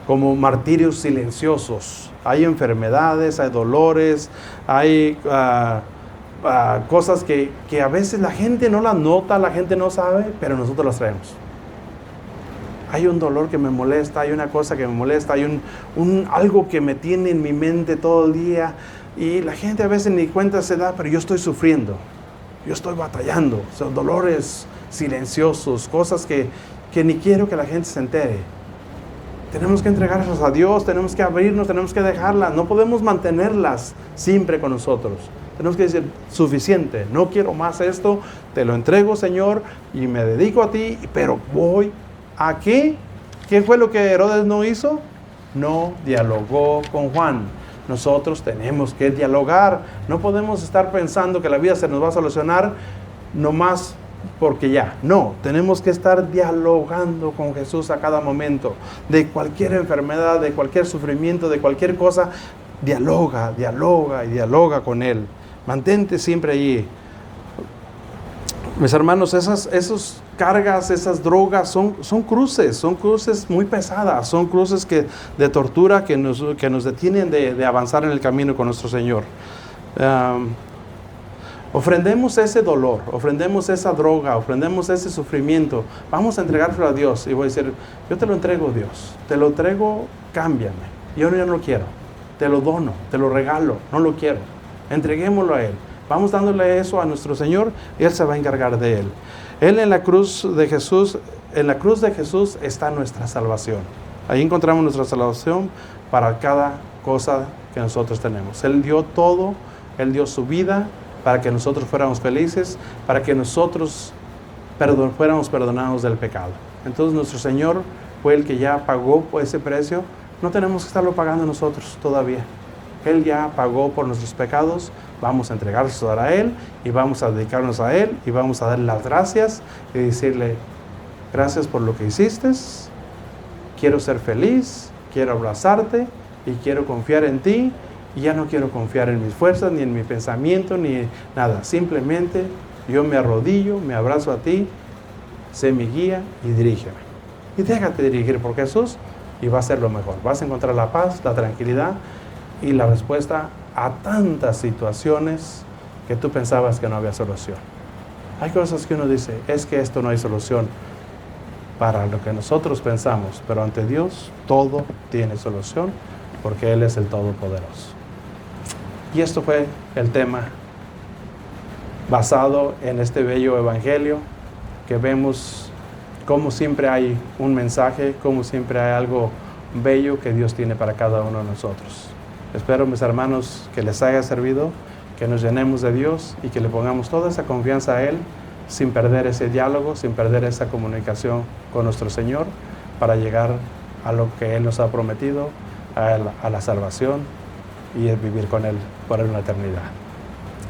como martirios silenciosos. Hay enfermedades, hay dolores, hay cosas que a veces la gente no las nota, la gente no sabe, pero nosotros las traemos. Hay un dolor que me molesta, hay una cosa que me molesta, hay algo que me tiene en mi mente todo el día y la gente a veces ni cuenta se da, pero yo estoy sufriendo, yo estoy batallando. Son dolores silenciosos, cosas que ni quiero que la gente se entere. Tenemos que entregarlas a Dios, tenemos que abrirnos, tenemos que dejarlas, no podemos mantenerlas siempre con nosotros. Tenemos que decir, suficiente, no quiero más esto, te lo entrego, Señor, y me dedico a ti, pero voy aquí. ¿Qué fue lo que Herodes no hizo? No dialogó con Juan. Nosotros tenemos que dialogar. No podemos estar pensando que la vida se nos va a solucionar nomás porque ya. No, tenemos que estar dialogando con Jesús a cada momento. De cualquier enfermedad, de cualquier sufrimiento, de cualquier cosa, dialoga con Él. Mantente siempre allí. Mis hermanos, esas cargas, esas drogas son cruces muy pesadas, son cruces de tortura que nos detienen de avanzar en el camino con nuestro Señor. Ofrendemos ese dolor, ofrendemos esa droga, ofrendemos ese sufrimiento. Vamos a entregárselo a Dios y voy a decir, yo te lo entrego, Dios, te lo entrego, cámbiame. Yo no lo quiero, te lo dono, te lo regalo, no lo quiero. Entreguémoslo a Él. Vamos dándole eso a nuestro Señor y Él se va a encargar de Él. Él en la cruz de Jesús está nuestra salvación. Ahí encontramos nuestra salvación para cada cosa que nosotros tenemos. Él dio todo, Él dio su vida para que nosotros fuéramos felices, para que nosotros fuéramos perdonados del pecado. Entonces nuestro Señor fue el que ya pagó por ese precio. No tenemos que estarlo pagando nosotros todavía. Él ya pagó por nuestros pecados. Vamos a entregarlos a Él y vamos a dedicarnos a Él y vamos a darle las gracias y decirle, gracias por lo que hiciste, quiero ser feliz, quiero abrazarte y quiero confiar en ti y ya no quiero confiar en mis fuerzas, ni en mi pensamiento, ni nada. Simplemente yo me arrodillo, me abrazo a ti, sé mi guía y dirígeme. Y déjate dirigir por Jesús y va a ser lo mejor. Vas a encontrar la paz, la tranquilidad y la respuesta a tantas situaciones que tú pensabas que no había solución. Hay cosas que uno dice, es que esto no hay solución para lo que nosotros pensamos, pero ante Dios todo tiene solución porque Él es el Todopoderoso. Y esto fue el tema basado en este bello evangelio que vemos como siempre hay un mensaje, como siempre hay algo bello que Dios tiene para cada uno de nosotros. Espero, mis hermanos, que les haya servido, que nos llenemos de Dios y que le pongamos toda esa confianza a Él sin perder ese diálogo, sin perder esa comunicación con nuestro Señor para llegar a lo que Él nos ha prometido, a la salvación y el vivir con Él por una eternidad.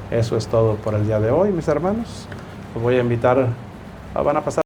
Eso es todo por el día de hoy, mis hermanos. Los voy a invitar, van a pasar